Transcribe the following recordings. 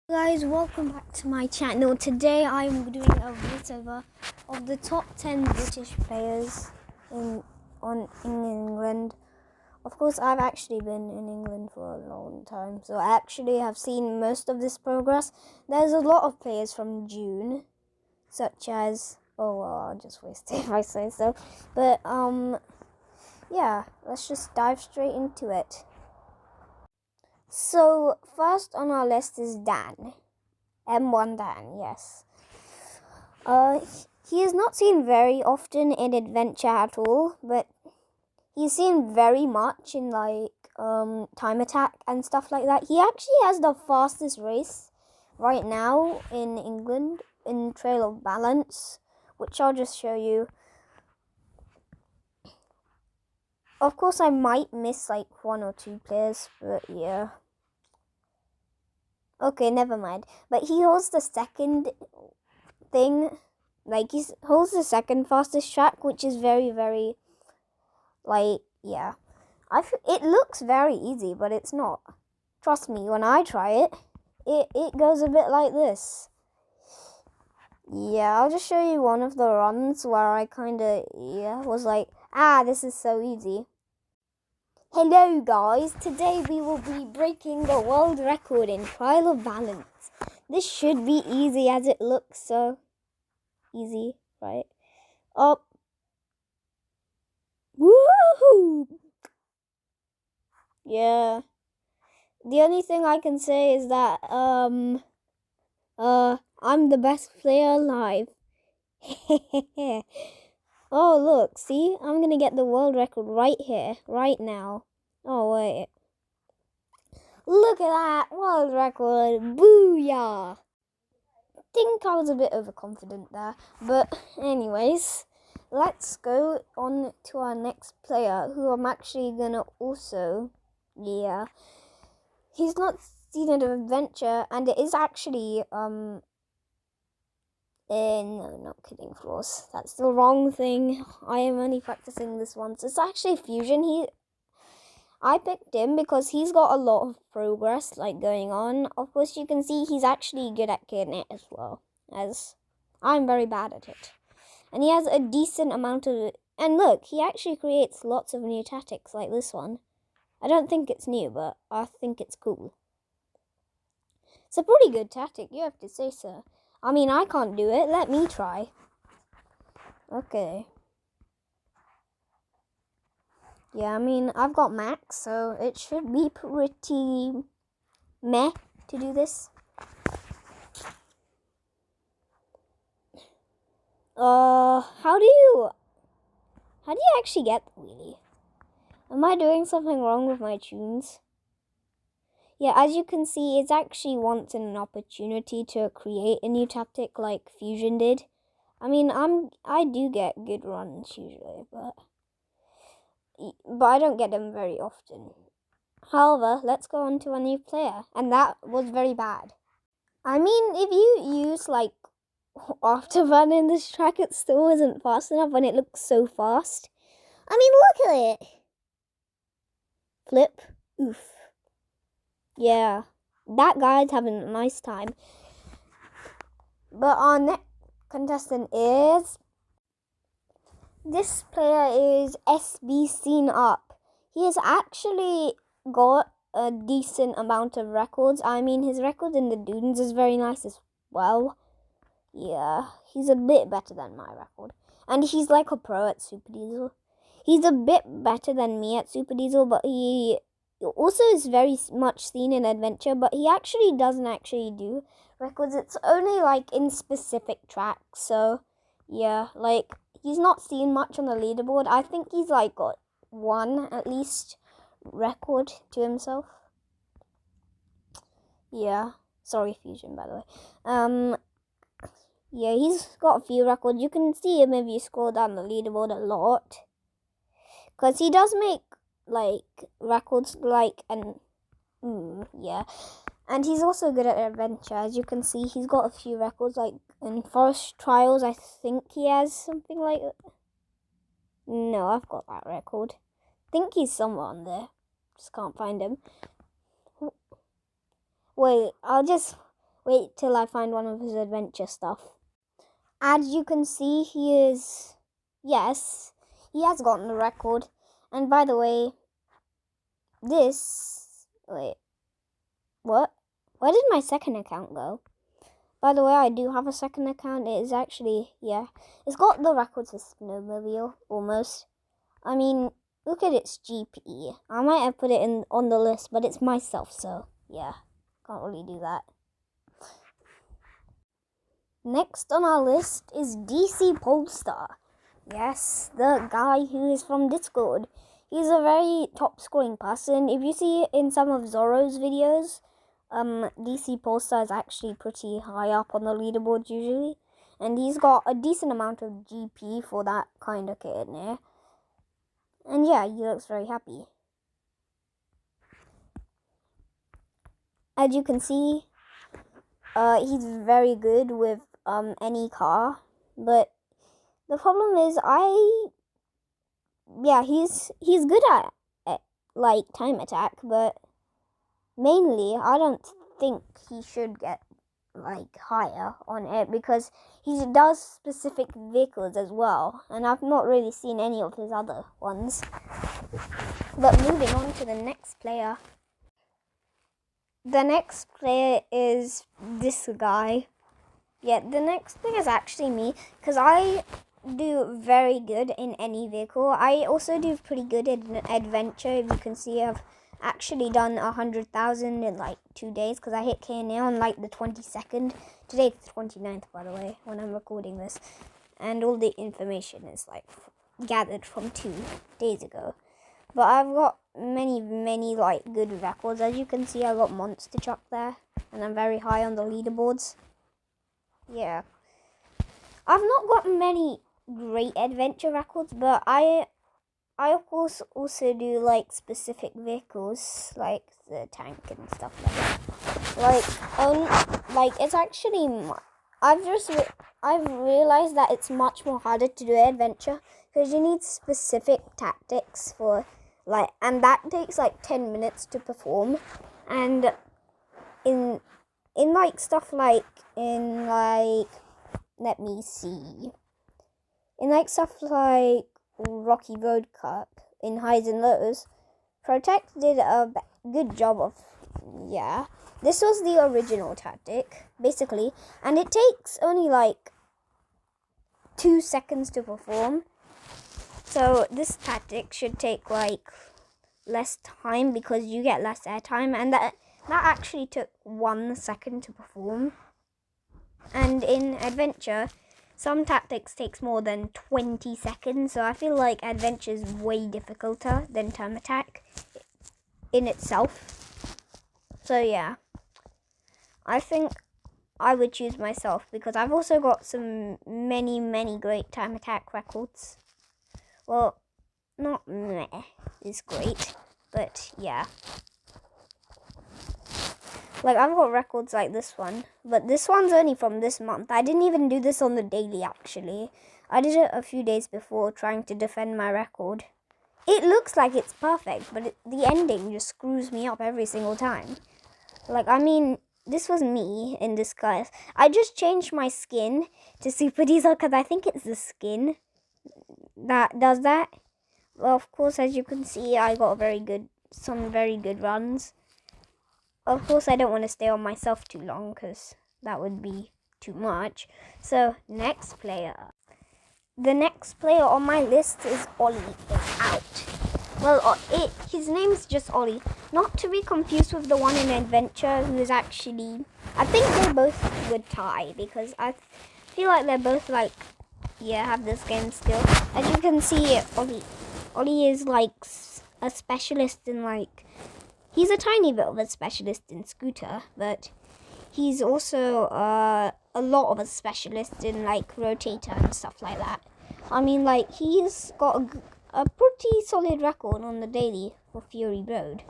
Guys, welcome back to my channel. Today I'm doing a voiceover of the top 10 British players in England. Of course, I've actually been in England for a long time, so I actually have seen most of this progress. There's a lot of players from June, such as I'll just waste it if I say so. But yeah, let's just dive straight into it. So first on our list is Dan. M1 Dan, yes. He is not seen very often in adventure at all, but he's seen very much in time attack and stuff like that. He actually has the fastest race right now in England in Trail of Balance, which I'll just show you. Of course, I might miss like one or two players, but yeah. Okay, never mind. But he holds the second thing. Like, he holds the second fastest track, which is very, very, yeah. It looks very easy, but it's not. Trust me, when I try it, it goes a bit like this. Yeah, I'll just show you one of the runs where I was like, this is so easy. Hello guys, today we will be breaking the world record in Trial of Balance. This should be easy as it looks, so easy, right? Up. Woohoo! Yeah. The only thing I can say is that I'm the best player alive. Oh look, see? I'm gonna get the world record right here, right now. Oh wait. Look at that world record. Booyah! Think I was a bit overconfident there, but anyways, let's go on to our next player, who I'm actually gonna also, he's not seen an adventure, and it is actually no, not Killing Floors. That's the wrong thing. I am only practicing this once. It's actually Fusion. I picked him because he's got a lot of progress going on. Of course, you can see he's actually good at getting it as well, as I'm very bad at it. And he has a decent amount of... And look, he actually creates lots of new tactics like this one. I don't think it's new, but I think it's cool. It's a pretty good tactic, you have to say so. I mean, I can't do it. Let me try. Okay. Yeah, I mean, I've got max, so it should be pretty meh to do this. How do you actually get the wheelie? Am I doing something wrong with my tunes? Yeah, as you can see, it's actually wants an opportunity to create a new tactic like Fusion did. I mean, I do get good runs usually, but I don't get them very often. However, let's go on to a new player, and that was very bad. I mean, if you use afterburn in this track, it still isn't fast enough when it looks so fast. I mean, look at it. Flip. Oof. Yeah, that guy's having a nice time. But our next contestant is... This player is SB Seen Up. He has actually got a decent amount of records. I mean, his record in the Dunes is very nice as well. Yeah, he's a bit better than my record. And he's like a pro at Super Diesel. He's a bit better than me at Super Diesel, but he also is very much seen in adventure, but he actually doesn't actually do records. It's only in specific tracks. So yeah, he's not seen much on the leaderboard. I think he's got one at least record to himself. Yeah, sorry Fusion, by the way. Yeah, he's got a few records. You can see him if you scroll down the leaderboard a lot, because he does make records yeah. And he's also good at adventure. As you can see, he's got a few records in Forest Trials. I think he has something like that. No, I've got that record. I think he's somewhere on there. Just can't find him. Wait, I'll just wait till I find one of his adventure stuff. As you can see, he has gotten the record. And by the way, what? Where did my second account go? By the way, I do have a second account. It is actually, it's got the record for snowmobile, almost. I mean, look at its GP. I might have put it on the list, but it's myself, so yeah, can't really do that. Next on our list is DC Polestar. Yes, the guy who is from Discord. He's a very top scoring person. If you see in some of Zorro's videos, DC Polestar is actually pretty high up on the leaderboard usually. And he's got a decent amount of GP for that kind of kid, yeah? And yeah, he looks very happy. As you can see, he's very good with any car. But the problem is he's good at like time attack, but mainly I don't think he should get like higher on it because he does specific vehicles as well, and I've not really seen any of his other ones. But moving on to the next player. The next player is this guy. Yeah, the next player is actually me, because I do very good in any vehicle. I also do pretty good in adventure. If you can see, I've actually done 100,000 in like 2 days, because I hit KNA on like the 22nd. Today's the 29th, by the way, when I'm recording this. And all the information is like gathered from 2 days ago. But I've got many like good records. As you can see, I got Monster Truck there, and I'm very high on the leaderboards. Yeah, I've not got many great adventure records, but I of course also do like specific vehicles, like the tank and stuff like that. Like it's actually I've realized that it's much more harder to do adventure because you need specific tactics for and that takes like 10 minutes to perform. And in like stuff like let me see. In like stuff like Rocky Road Cup, in highs and lows, Protect did a good job of, this was the original tactic, basically, and it takes only like 2 seconds to perform. So this tactic should take like less time because you get less airtime, and that actually took 1 second to perform. And in adventure, some tactics takes more than 20 seconds, so I feel like adventure is way difficulter than time attack in itself. So yeah, I think I would choose myself because I've also got some many great time attack records. Well, not meh is great, but yeah. Like, I've got records like this one, but this one's only from this month. I didn't even do this on the daily, actually. I did it a few days before, trying to defend my record. It looks like it's perfect, but the ending just screws me up every single time. Like, I mean, this was me in disguise. I just changed my skin to Super Diesel because I think it's the skin that does that. Well, of course, as you can see, I got some very good runs. Of course, I don't want to stay on myself too long because that would be too much. So, next player. The next player on my list is Ollie out. Well, his name is just Ollie. Not to be confused with the one in Adventure who is actually... I think they both would tie because I feel like they're both like, have this game skill. As you can see, Ollie is like a specialist in like... He's a tiny bit of a specialist in scooter, but he's also a lot of a specialist in like rotator and stuff like that. I mean, like, he's got a pretty solid record on the daily for Fury Road.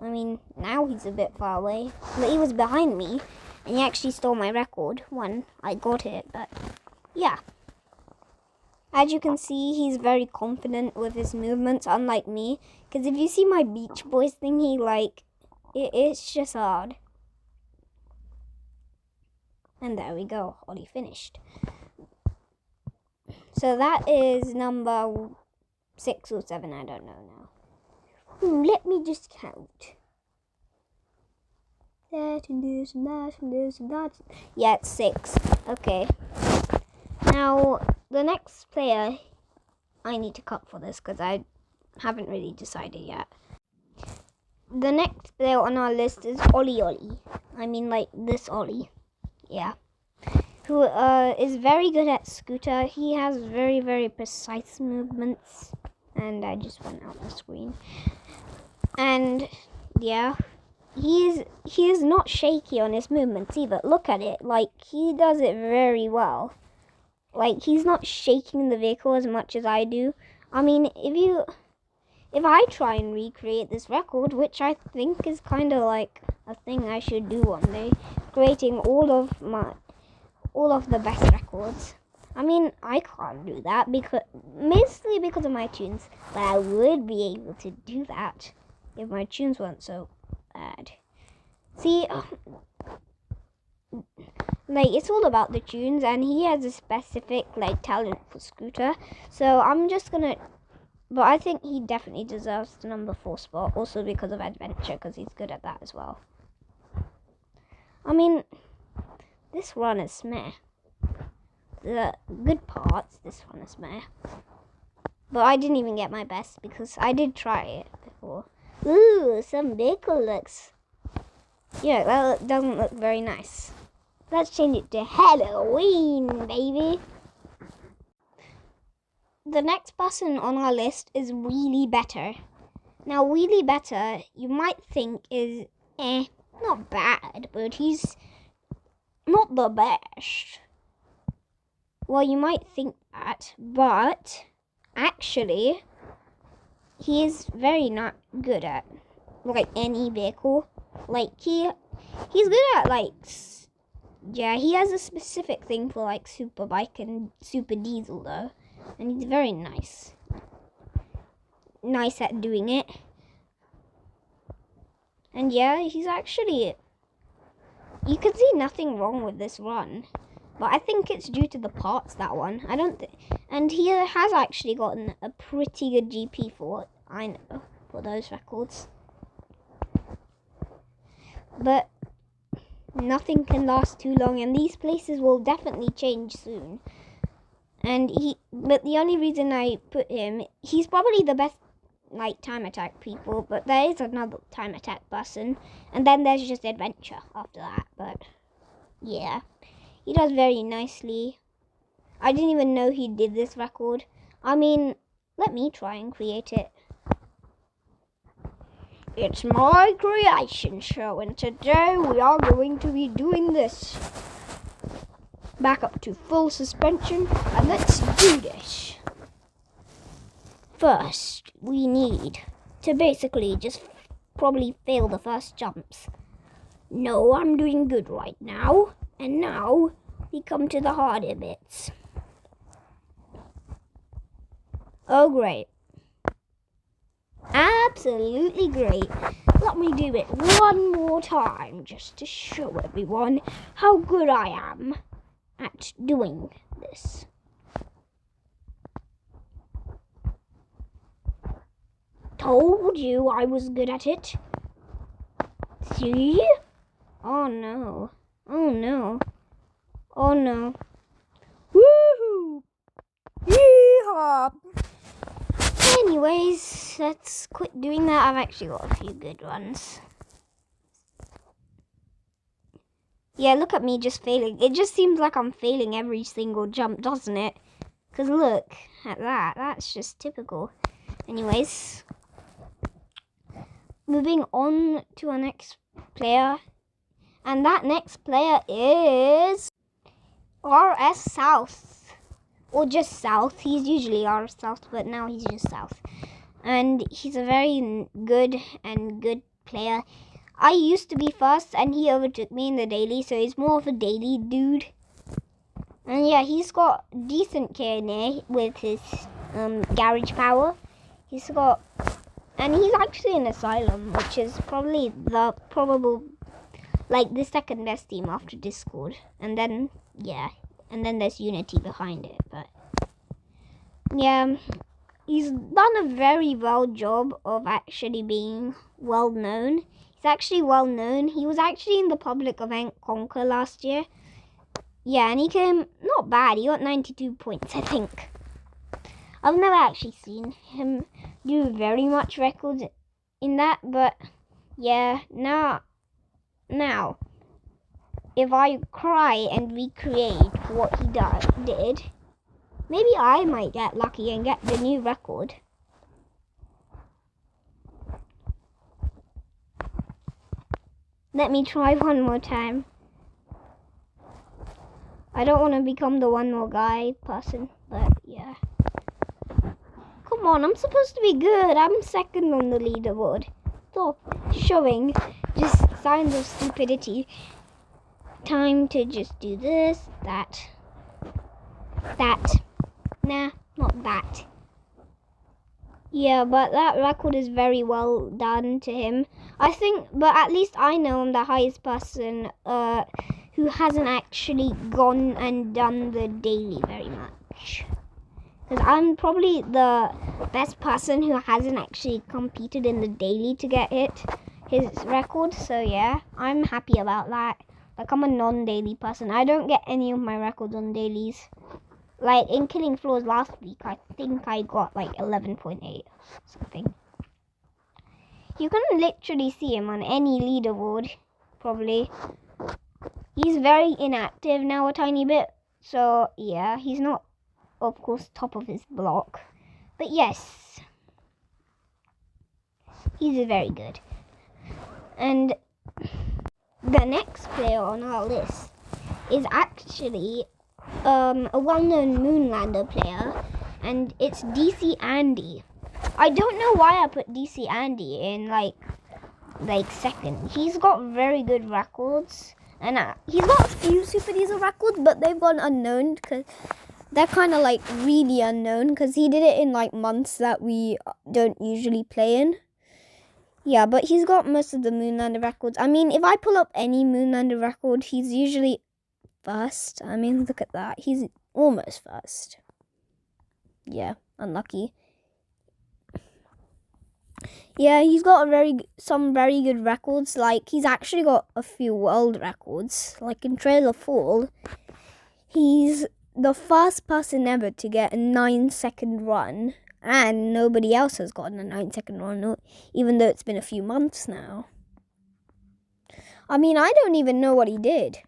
I mean, now he's a bit far away, but he was behind me, and he actually stole my record when I got it, but yeah. As you can see, he's very confident with his movements, unlike me. Because if you see my Beach Boys thingy, like, it's just hard. And there we go, Ollie finished. So that is number 6 or 7, I don't know now. Let me just count. That and this and that and this and that. Yeah, it's 6. Okay. Now, the next player I need to cut for this because I haven't really decided yet. The next player on our list is Ollie. I mean, like this Ollie. Yeah. Who is very good at scooter. He has very, very precise movements. And I just went out the screen. And yeah, he is not shaky on his movements either. Look at it. Like, he does it very well. Like, he's not shaking the vehicle as much as I do. I mean, if I try and recreate this record, which I think is kind of like a thing I should do one day, creating all of the best records. I mean, I can't do that mostly because of my tunes, but I would be able to do that if my tunes weren't so bad. See, like, it's all about the tunes, and he has a specific, like, talent for scooter. So I'm just gonna, but I think he definitely deserves the number 4 spot, also because of adventure, because he's good at that as well. I mean, this run is meh. The good parts, this one is meh. But I didn't even get my best because I did try it before. Ooh, some vehicle looks. Yeah, well, it doesn't look very nice. Let's change it to Halloween, baby. The next person on our list is Wheelie Better. Now, Wheelie Better, you might think is, not bad, but he's not the best. Well, you might think that, but actually, he is very not good at, like, any vehicle. Like, he's good at, like, yeah, he has a specific thing for, like, super bike and super diesel, though. And he's very nice. Nice at doing it. And yeah, he's actually, you could see nothing wrong with this run. But I think it's due to the parts, that one. I don't think, and he has actually gotten a pretty good GP for it, I know, for those records. But nothing can last too long, and these places will definitely change soon. But the only reason I put him, he's probably the best, like, time attack people, but there is another time attack person, and then there's just adventure after that, but yeah. He does very nicely. I didn't even know he did this record. I mean, let me try and create it. It's my creation show, and today we are going to be doing this. Back up to full suspension, and let's do this. First, we need to basically just probably fail the first jumps. No, I'm doing good right now. And now, we come to the harder bits. Oh, great. Absolutely great. Let me do it one more time, just to show everyone how good I am at doing this. Told you I was good at it. See? Oh, no. Oh no. Oh no. Woohoo! Yeehaw! Anyways, let's quit doing that. I've actually got a few good ones. Yeah, look at me just failing. It just seems like I'm failing every single jump, doesn't it? Because look at that. That's just typical. Anyways, moving on to our next player. And that next player is RS South. Or just South. He's usually RS South, but now he's just South. And he's a very good player. I used to be first, and he overtook me in the daily, so he's more of a daily dude. And yeah, he's got decent KNA with his garage power. He's actually an asylum, which is probably the like the second best team after Discord. And then, yeah, and then there's Unity behind it. But yeah, he's done a very well job of actually being well known. He's actually well known. He was actually in the public event Conquer last year. Yeah, and he came not bad. He got 92 points, I think. I've never actually seen him do very much records in that, but yeah, now, if I cry and recreate what he did, maybe I might get lucky and get the new record. Let me try one more time. I don't want to become the one more guy person, but yeah. Come on, I'm supposed to be good. I'm second on the leaderboard. Stop showing just signs of stupidity. Time to just do this, that. Nah, not that. Yeah, but that record is very well done to him. I think, but at least I know I'm the highest person who hasn't actually gone and done the daily very much. Because I'm probably the best person who hasn't actually competed in the daily to get his record. So yeah, I'm happy about that. Like, I'm a non-daily person. I don't get any of my records on dailies. Like, in Killing Floors last week, I think I got like 11.8 something. You can literally see him on any leaderboard, probably. He's very inactive now a tiny bit. So yeah, he's not, of course, top of his block. But yes, he's very good. And the next player on our list is actually a well-known Moonlander player, and it's DC Andy. I don't know why I put DC Andy in like second. He's got very good records, and he's got a few Super Diesel records, but they've gone unknown because they're kind of like really unknown because he did it in like months that we don't usually play in. Yeah, but he's got most of the Moonlander records. I mean, if I pull up any Moonlander record, he's usually first. I mean, look at that. He's almost first. Yeah, unlucky. Yeah, he's got some very good records. Like, he's actually got a few world records. Like, in Trailer Fall, he's the first person ever to get a 9-second run. And nobody else has gotten a 9-second run, even though it's been a few months now. I mean, I don't even know what he did.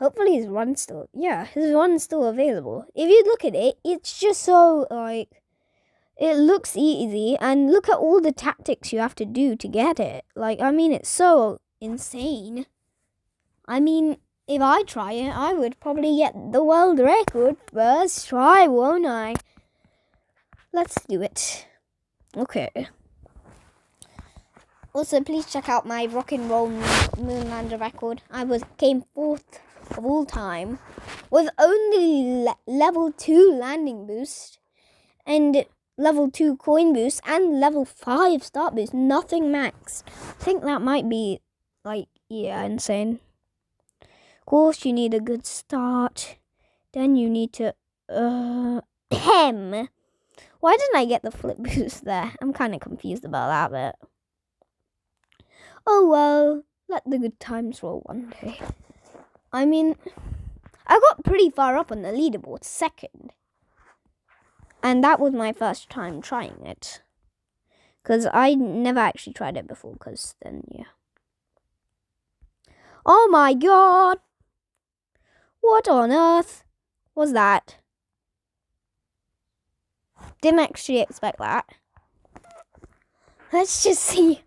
Hopefully his run's still available. If you look at it, it's just so, like, it looks easy. And look at all the tactics you have to do to get it. Like, I mean, it's so insane. I mean, if I try it, I would probably get the world record first try, won't I? Let's do it. Okay. Also, please check out my rock and roll Moonlander record. I came 4th of all time with only level 2 landing boost and level 2 coin boost and level 5 start boost. Nothing max. I think that might be like, yeah, insane. Of course, you need a good start. Then you need to Why didn't I get the flip boost there? I'm kind of confused about that, but oh well, let the good times roll one day. I mean, I got pretty far up on the leaderboard, second. And that was my first time trying it. Because I never actually tried it before, because then, yeah. Oh my god! What on earth was that? Didn't actually expect that. Let's just see.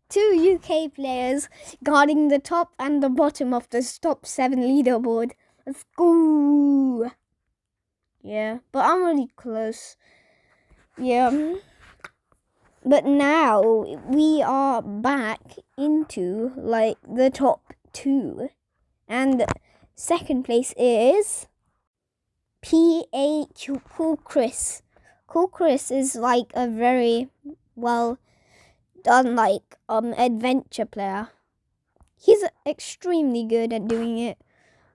2 UK players guarding the top and the bottom of the top 7 leaderboard. Let's go. Yeah, but I'm really close. Yeah. But now we are back into like the top 2. And second place is Cool Chris. Cool Chris is like a very well done like adventure player. He's extremely good at doing it.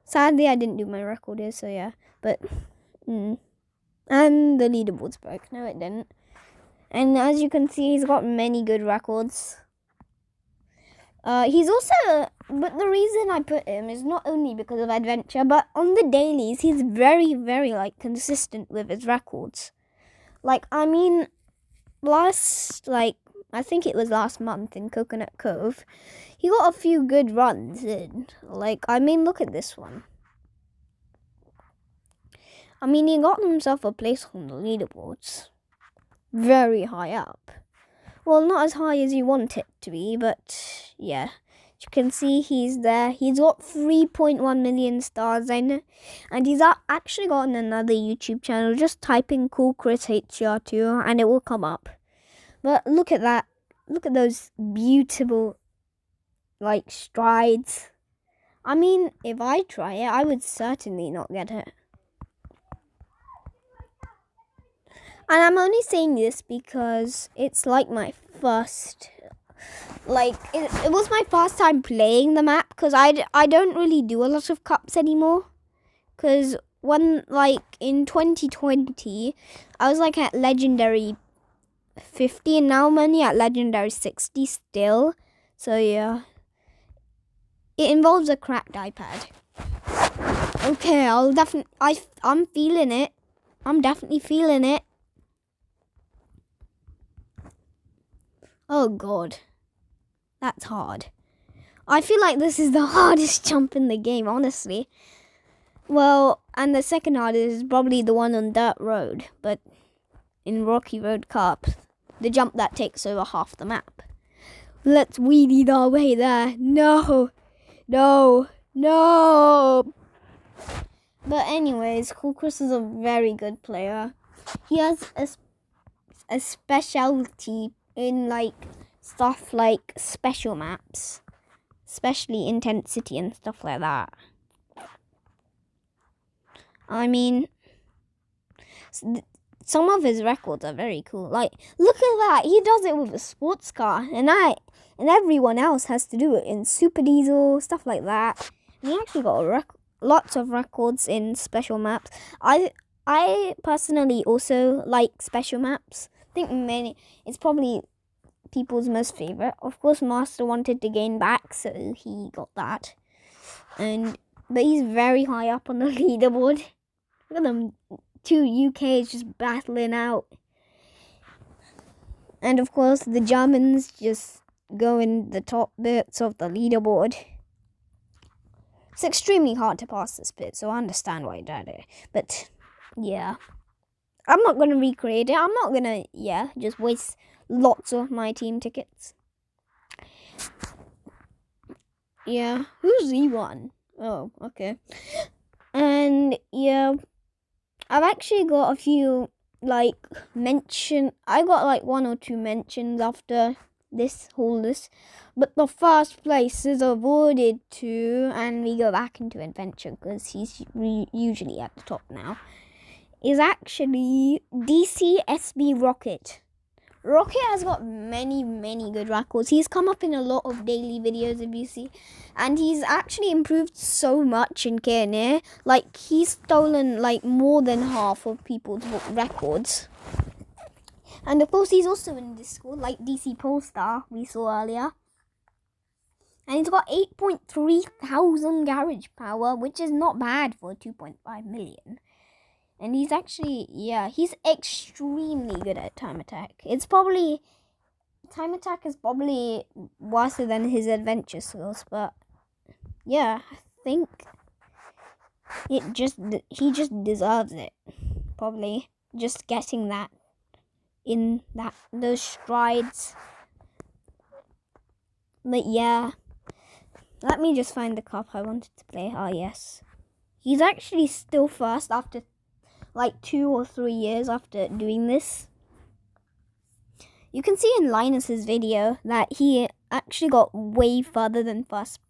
Sadly, I didn't do my record here, so yeah. But and the leaderboard's broke. No, it didn't. And as you can see, he's got many good records. He's also, but the reason I put him is not only because of adventure, but on the dailies, he's very, very like consistent with his records. Like, I mean, I think it was last month in Coconut Cove, he got a few good runs in. Like, I mean, look at this one. I mean, he got himself a place on the leaderboards. Very high up. Well, not as high as you want it to be, but yeah. You can see he's there. He's got 3.1 million stars, I know. And he's actually got another YouTube channel. Just type in Cool Chris HCR2 and it will come up. But look at that. Look at those beautiful, like, strides. I mean, if I try it, I would certainly not get it. And I'm only saying this because it's like my first, like, it was my first time playing the map, because I don't really do a lot of cups anymore. Because when, like, in 2020, I was, like, at Legendary 50, and now I'm only at Legendary 60 still. So, yeah. It involves a cracked iPad. Okay, I'm feeling it. I'm definitely feeling it. Oh, God. That's hard. I feel like this is the hardest jump in the game, honestly. Well, and the second hardest is probably the one on Dirt Road. But in Rocky Road Cup, the jump that takes over half the map. Let's wheelie our way there. No. But anyways, Cool Chris is a very good player. He has a specialty in like stuff like special maps, especially intensity and stuff like that. I mean, some of his records are very cool. Like, look at that. He does it with a sports car, and everyone else has to do it in Super Diesel, stuff like that. And he actually got lots of records in special maps. I personally also like special maps. I think it's probably people's most favorite. Of course, Master wanted to gain back, so he got that. But he's very high up on the leaderboard. Look at them, two UKs just battling out. And of course, the Germans just go in the top bits of the leaderboard. It's extremely hard to pass this bit, so I understand why I did it. But yeah, I'm not going to recreate it. I'm not going to, just waste lots of my team tickets. Yeah, who's E1? Oh, okay. And yeah, I've actually got a few, like, I got like 1 or 2 mentions after this whole list. But the first place is awarded to, and we go back into adventure because he's usually at the top now, is actually DCSB Rocket. Rocket has got many, many good records. He's come up in a lot of daily videos, if you see. And he's actually improved so much in K&A. Like, he's stolen, like, more than half of people's records. And, of course, he's also in Discord, like DC Polestar we saw earlier. And he's got 8.3 thousand garage power, which is not bad for 2.5 million. And he's actually, he's extremely good at time attack. Time attack is probably worse than his adventure skills, but yeah, I think he just deserves it. Probably just getting that in those strides. But yeah, let me just find the cup I wanted to play. Oh yes, he's actually still first after like 2 or 3 years after doing this. You can see in Linus's video that he actually got way further than first.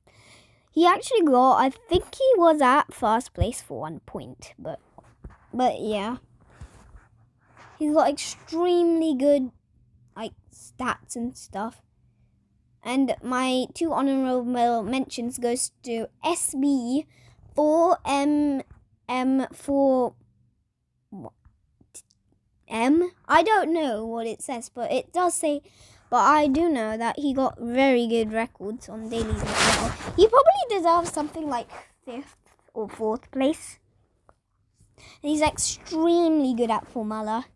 He actually got, I think he was at first place for 1 point, but yeah. He's got extremely good, like, stats and stuff. And my 2 honorable mentions goes to SB4MM4 M. I don't know what it says, but it does say. But I do know that he got very good records on dailies as well. He probably deserves something like 5th or 4th place. And he's extremely good at formula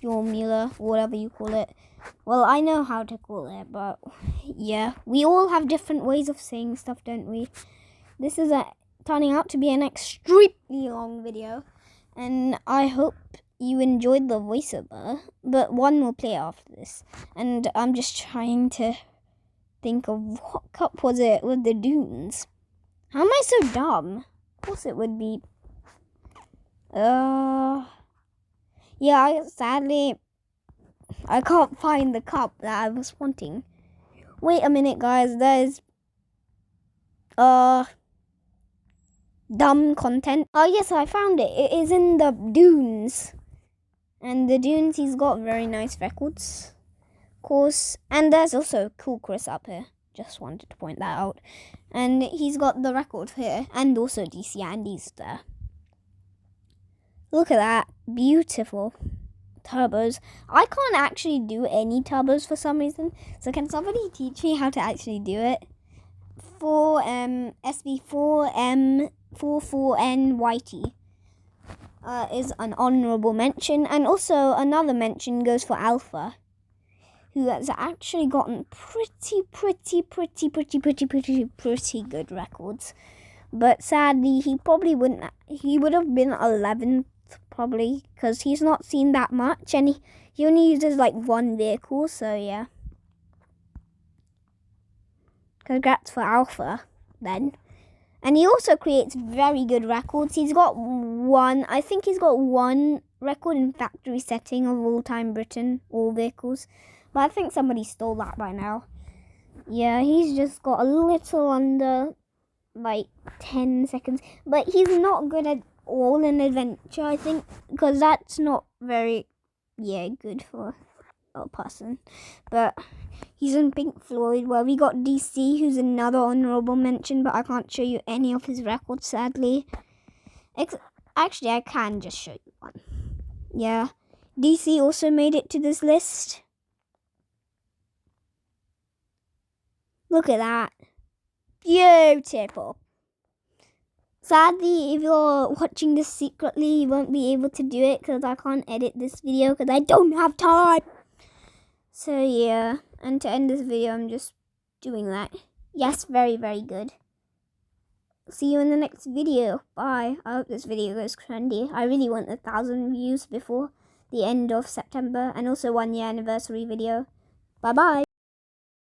or whatever you call it. Well, I know how to call it, but yeah, we all have different ways of saying stuff, don't we? This is turning out to be an extremely long video, and I hope you enjoyed the voiceover, but one will play after this. And I'm just trying to think of what cup was it with the dunes. How am I so dumb? Of course it would be. Yeah, sadly, I can't find the cup that I was wanting. Wait a minute, guys. There's dumb content. Oh yes, I found it. It is in the dunes. And the dunes, he's got very nice records, of course. And there's also Cool Chris up here. Just wanted to point that out. And he's got the record here. And also DC Andy's there. Look at that. Beautiful. Turbos. I can't actually do any turbos for some reason. So can somebody teach me how to actually do it? SB4M44NYT. Is an honorable mention, and also another mention goes for Alpha, who has actually gotten pretty good records. But sadly, he would have been 11th probably, because he's not seen that much, and he only uses like 1 vehicle, so yeah. Congrats for Alpha then. And he also creates very good records. He's got one record in factory setting of all-time Britain, all vehicles. But I think somebody stole that by now. Yeah, he's just got a little under, like, 10 seconds. But he's not good at all in adventure, I think. Because that's not very, good for a person. But he's in Pink Floyd, where we got DC, who's another honorable mention, but I can't show you any of his records, sadly. Actually, I can just show you one. Yeah, DC also made it to this list. Look at that. Beautiful. Sadly, if you're watching this secretly, you won't be able to do it, because I can't edit this video, because I don't have time. So yeah, and to end this video, I'm just doing that. Yes, very good. See you in the next video. Bye. I hope this video goes trendy. I really want 1,000 views before the end of September, and also 1 year anniversary video. Bye.